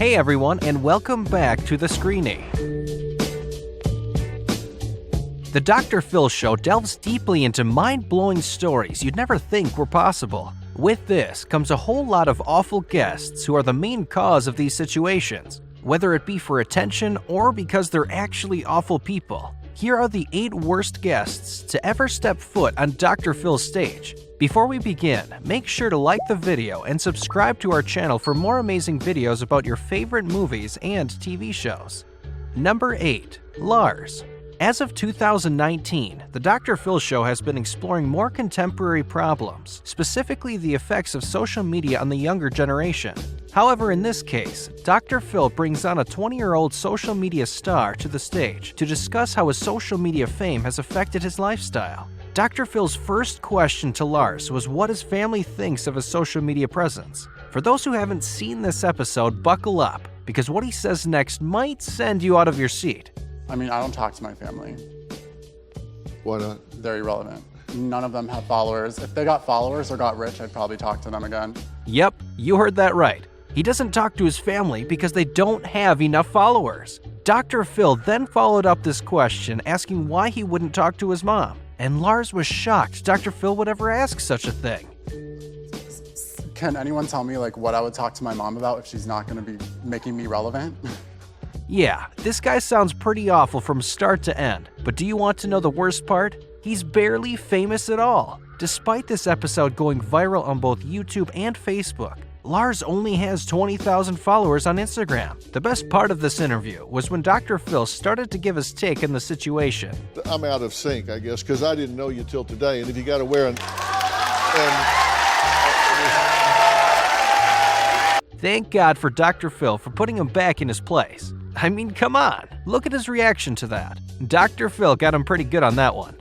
Hey everyone, and welcome back to The Screening. The Dr. Phil Show delves deeply into mind-blowing stories you'd never think were possible. With this comes a whole lot of awful guests who are the main cause of these situations, whether it be for attention or because they're actually awful people. Here are the 8 worst guests to ever step foot on Dr. Phil's stage. Before we begin, make sure to like the video and subscribe to our channel for more amazing videos about your favorite movies and TV shows. Number 8. Lars. As of 2019, the Dr. Phil Show has been exploring more contemporary problems, specifically the effects of social media on the younger generation. However, in this case, Dr. Phil brings on a 20-year-old social media star to the stage to discuss how his social media fame has affected his lifestyle. Dr. Phil's first question to Lars was what his family thinks of his social media presence. For those who haven't seen this episode, buckle up, because what he says next might send you out of your seat. I mean, I don't talk to my family. Why not? They're irrelevant. None of them have followers. If they got followers or got rich, I'd probably talk to them again. Yep, you heard that right. He doesn't talk to his family because they don't have enough followers. Dr. Phil then followed up this question asking why he wouldn't talk to his mom. And Lars was shocked Dr. Phil would ever ask such a thing. Can anyone tell me what I would talk to my mom about if she's not going to be making me relevant? Yeah, this guy sounds pretty awful from start to end, but do you want to know the worst part? He's barely famous at all. Despite this episode going viral on both YouTube and Facebook, Lars only has 20,000 followers on Instagram. The best part of this interview was when Dr. Phil started to give his take on the situation. I'm out of sync, I guess, because I didn't know you till today, and if you got to wear Thank God for Dr. Phil for putting him back in his place. I mean, come on, look at his reaction to that. Dr. Phil got him pretty good on that one.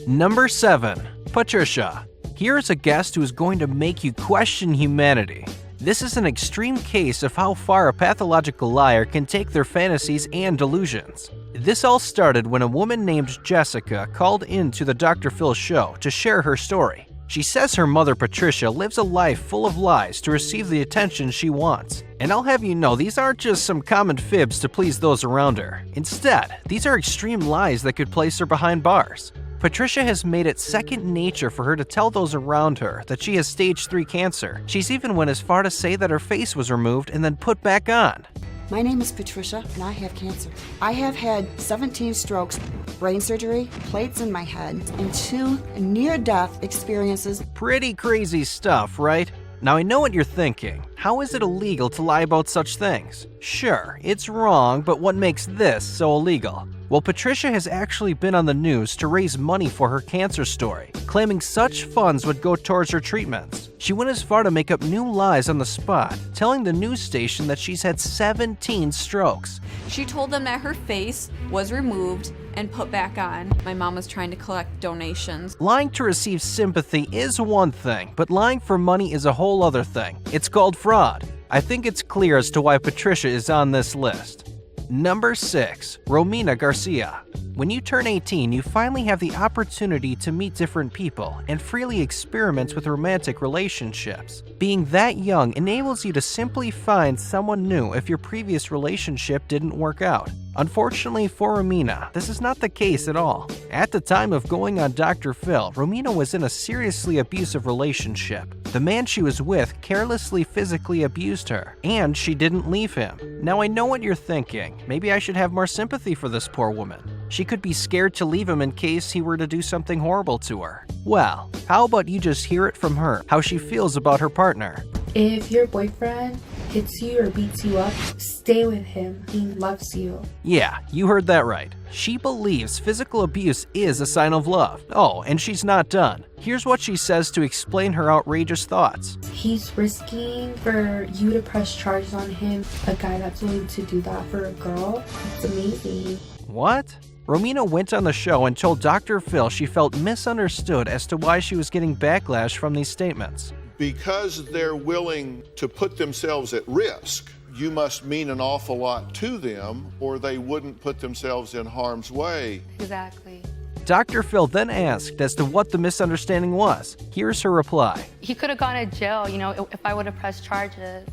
Number 7. Patricia. Here's a guest who is going to make you question humanity. This is an extreme case of how far a pathological liar can take their fantasies and delusions. This all started when a woman named Jessica called into the Dr. Phil Show to share her story. She says her mother Patricia lives a life full of lies to receive the attention she wants. And I'll have you know, these aren't just some common fibs to please those around her. Instead, these are extreme lies that could place her behind bars. Patricia has made it second nature for her to tell those around her that she has stage 3 cancer. She's even went as far to say that her face was removed and then put back on. My name is Patricia, and I have cancer. I have had 17 strokes, brain surgery, plates in my head, and 2 near-death experiences. Pretty crazy stuff, right? Now I know what you're thinking. How is it illegal to lie about such things? Sure, it's wrong, but what makes this so illegal? Well, Patricia has actually been on the news to raise money for her cancer story, claiming such funds would go towards her treatments. She went as far to make up new lies on the spot, telling the news station that she's had 17 strokes. She told them that her face was removed and put back on. My mom was trying to collect donations. Lying to receive sympathy is one thing, but lying for money is a whole other thing. It's called fraud. I think it's clear as to why Patricia is on this list. Number 6. Romina Garcia. When you turn 18, you finally have the opportunity to meet different people and freely experiment with romantic relationships. Being that young enables you to simply find someone new if your previous relationship didn't work out. Unfortunately for Romina, this is not the case at all. At the time of going on Dr. Phil, Romina was in a seriously abusive relationship. The man she was with carelessly physically abused her, and she didn't leave him. Now I know what you're thinking. Maybe I should have more sympathy for this poor woman. She could be scared to leave him in case he were to do something horrible to her. Well, how about you just hear it from her, how she feels about her partner. If your boyfriend hits you or beats you up, stay with him. He loves you. Yeah, you heard that right. She believes physical abuse is a sign of love. Oh, and she's not done. Here's what she says to explain her outrageous thoughts. He's risking for you to press charges on him. A guy that's willing to do that for a girl, it's amazing. What? Romina went on the show and told Dr. Phil she felt misunderstood as to why she was getting backlash from these statements. Because they're willing to put themselves at risk, you must mean an awful lot to them, or they wouldn't put themselves in harm's way. Exactly. Dr. Phil then asked as to what the misunderstanding was. Here's her reply. He could have gone to jail, if I would have pressed charges.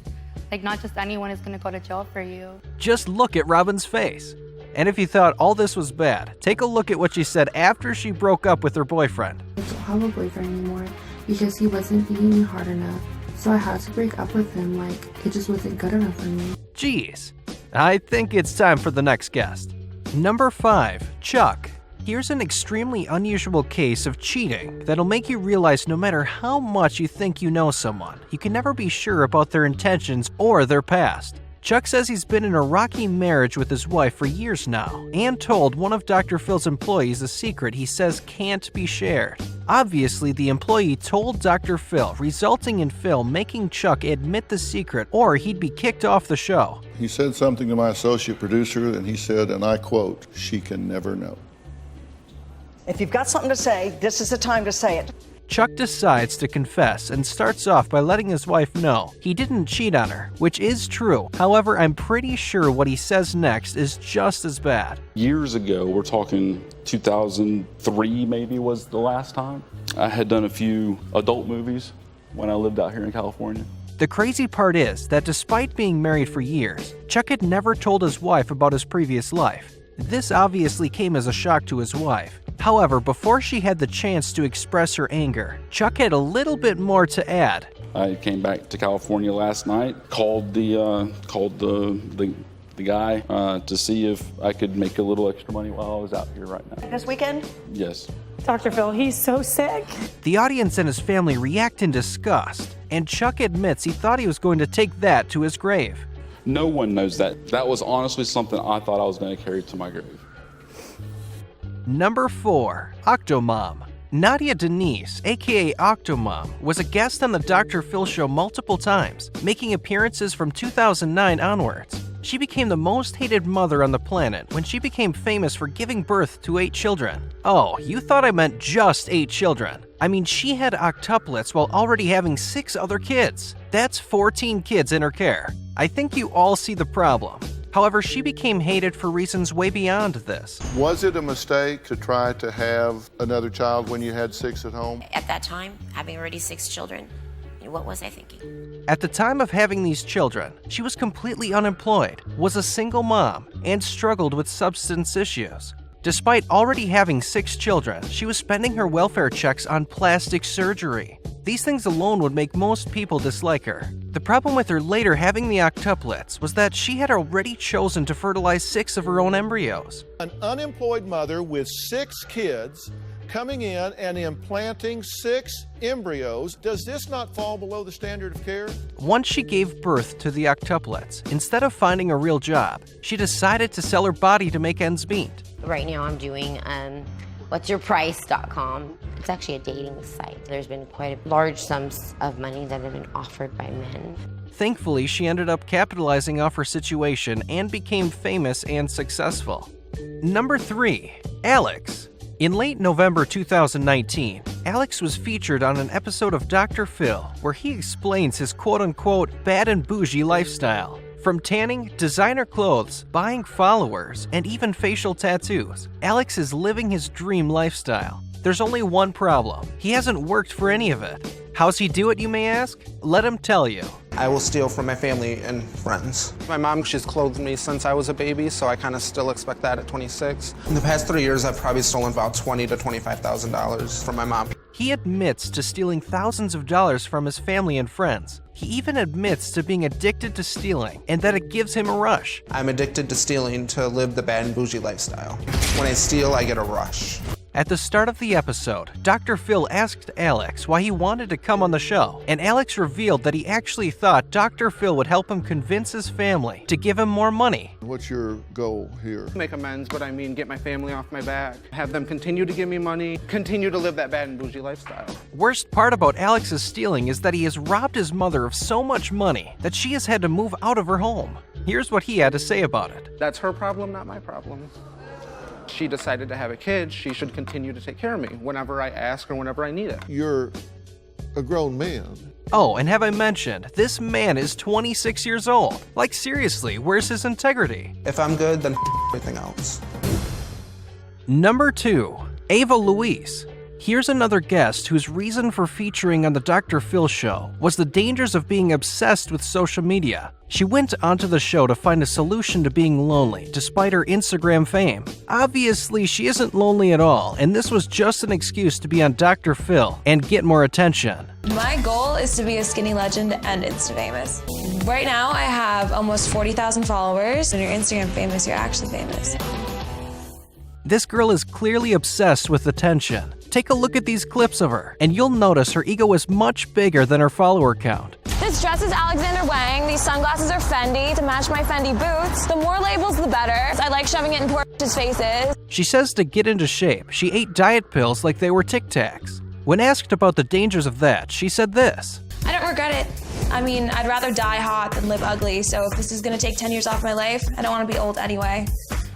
Like, not just anyone is gonna go to jail for you. Just look at Robin's face. And if you thought all this was bad, take a look at what she said after she broke up with her boyfriend. I don't have a boyfriend anymore because he wasn't feeding me hard enough. So I had to break up with him, like, it just wasn't good enough for me. Jeez. I think it's time for the next guest. Number 5, Chuck. Here's an extremely unusual case of cheating that'll make you realize no matter how much you think you know someone, you can never be sure about their intentions or their past. Chuck says he's been in a rocky marriage with his wife for years now and told one of Dr. Phil's employees a secret he says can't be shared. Obviously, the employee told Dr. Phil, resulting in Phil making Chuck admit the secret or he'd be kicked off the show. He said something to my associate producer, and he said, and I quote, "She can never know." If you've got something to say, this is the time to say it. Chuck decides to confess and starts off by letting his wife know he didn't cheat on her, which is true. However, I'm pretty sure what he says next is just as bad. Years ago, we're talking 2003 maybe was the last time. I had done a few adult movies when I lived out here in California. The crazy part is that despite being married for years, Chuck had never told his wife about his previous life. This obviously came as a shock to his wife. However, before she had the chance to express her anger, Chuck had a little bit more to add. I came back to California last night, called the guy to see if I could make a little extra money while I was out here right now. This weekend? Yes. Dr. Phil, he's so sick. The audience and his family react in disgust, and Chuck admits he thought he was going to take that to his grave. No one knows that. That was honestly something I thought I was going to carry to my grave. Number 4, Octomom. Nadia Denise, aka Octomom, was a guest on the Dr. Phil show multiple times, making appearances from 2009 onwards. She became the most hated mother on the planet when she became famous for giving birth to 8 children. Oh, you thought I meant just 8 children. I mean, she had octuplets while already having 6 other kids. That's 14 kids in her care. I think you all see the problem. However, she became hated for reasons way beyond this. Was it a mistake to try to have another child when you had 6 at home? At that time, having already 6 children, what was I thinking? At the time of having these children, she was completely unemployed, was a single mom, and struggled with substance issues. Despite already having 6 children, she was spending her welfare checks on plastic surgery. These things alone would make most people dislike her. The problem with her later having the octuplets was that she had already chosen to fertilize 6 of her own embryos. An unemployed mother with 6 kids coming in and implanting 6 embryos, does this not fall below the standard of care? Once she gave birth to the octuplets, instead of finding a real job, she decided to sell her body to make ends meet. Right now I'm doing whatsyourprice.com. It's actually a dating site. There's been quite a large sums of money that have been offered by men. Thankfully, she ended up capitalizing off her situation and became famous and successful. Number 3, Alex. In late November 2019, Alex was featured on an episode of Dr. Phil where he explains his quote-unquote bad and bougie lifestyle. From tanning, designer clothes, buying followers, and even facial tattoos, Alex is living his dream lifestyle. There's only one problem. He hasn't worked for any of it. How's he do it, you may ask? Let him tell you. I will steal from my family and friends. My mom, she's clothed me since I was a baby, so I kind of still expect that at 26. In the past 3 years, I've probably stolen about $20,000 to $25,000 from my mom. He admits to stealing thousands of dollars from his family and friends. He even admits to being addicted to stealing and that it gives him a rush. I'm addicted to stealing to live the bad and bougie lifestyle. When I steal, I get a rush. At the start of the episode, Dr. Phil asked Alex why he wanted to come on the show, and Alex revealed that he actually thought Dr. Phil would help him convince his family to give him more money. What's your goal here? Make amends, but I mean get my family off my back. Have them continue to give me money, continue to live that bad and bougie lifestyle. Worst part about Alex's stealing is that he has robbed his mother of so much money that she has had to move out of her home. Here's what he had to say about it. That's her problem, not my problem. She decided to have a kid, she should continue to take care of me whenever I ask or whenever I need it. You're a grown man. Oh, and have I mentioned, this man is 26 years old. Like seriously, where's his integrity? If I'm good, then everything else. Number 2, Ava Louise. Here's another guest whose reason for featuring on the Dr. Phil show was the dangers of being obsessed with social media. She went onto the show to find a solution to being lonely despite her Instagram fame. Obviously, she isn't lonely at all, and this was just an excuse to be on Dr. Phil and get more attention. My goal is to be a skinny legend and Insta famous. Right now, I have almost 40,000 followers. When you're Instagram famous, you're actually famous. This girl is clearly obsessed with attention. Take a look at these clips of her, and you'll notice her ego is much bigger than her follower count. This dress is Alexander Wang. These sunglasses are Fendi to match my Fendi boots. The more labels, the better. I like shoving it in poor bitches' faces. She says to get into shape, she ate diet pills like they were Tic Tacs. When asked about the dangers of that, she said this. I don't regret it. I mean, I'd rather die hot than live ugly, so if this is gonna take 10 years off my life, I don't wanna be old anyway.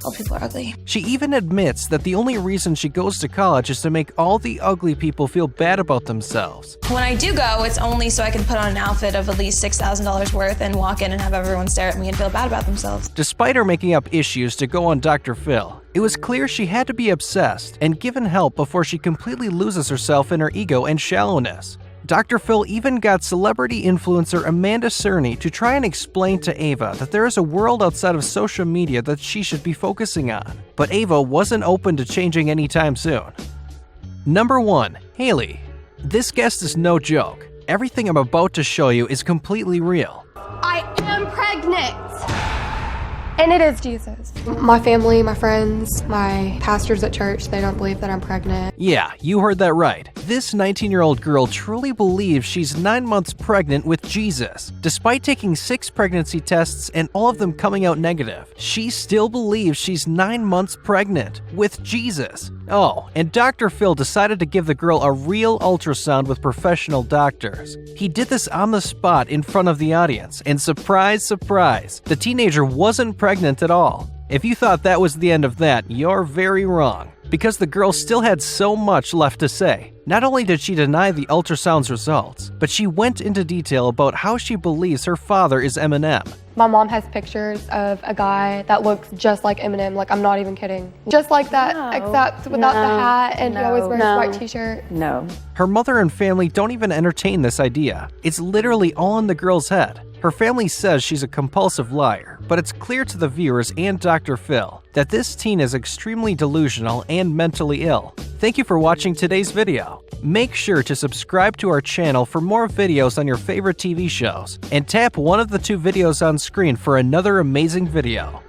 Old people are ugly. She even admits that the only reason she goes to college is to make all the ugly people feel bad about themselves. When I do go, it's only so I can put on an outfit of at least $6,000 worth and walk in and have everyone stare at me and feel bad about themselves. Despite her making up issues to go on Dr. Phil, it was clear she had to be obsessed and given help before she completely loses herself in her ego and shallowness. Dr. Phil even got celebrity influencer Amanda Cerny to try and explain to Ava that there is a world outside of social media that she should be focusing on. But Ava wasn't open to changing anytime soon. Number 1. Haley. This guest is no joke. Everything I'm about to show you is completely real. I am pregnant. And it is Jesus. My family, my friends, my pastors at church, they don't believe that I'm pregnant. Yeah, you heard that right. This 19-year-old girl truly believes she's 9 months pregnant with Jesus. Despite taking 6 pregnancy tests and all of them coming out negative, she still believes she's 9 months pregnant with Jesus. Oh, and Dr. Phil decided to give the girl a real ultrasound with professional doctors. He did this on the spot in front of the audience, and surprise, surprise, the teenager wasn't pregnant at all. If you thought that was the end of that, you're very wrong, because the girl still had so much left to say. Not only did she deny the ultrasound's results, but she went into detail about how she believes her father is Eminem. My mom has pictures of a guy that looks just like Eminem, like I'm not even kidding. Just like that, except without the hat, and he always wears a white t-shirt. No. Her mother and family don't even entertain this idea. It's literally all in the girl's head. Her family says she's a compulsive liar, but it's clear to the viewers and Dr. Phil that this teen is extremely delusional and mentally ill. Thank you for watching today's video. Make sure to subscribe to our channel for more videos on your favorite TV shows, and tap one of the 2 videos on screen for another amazing video.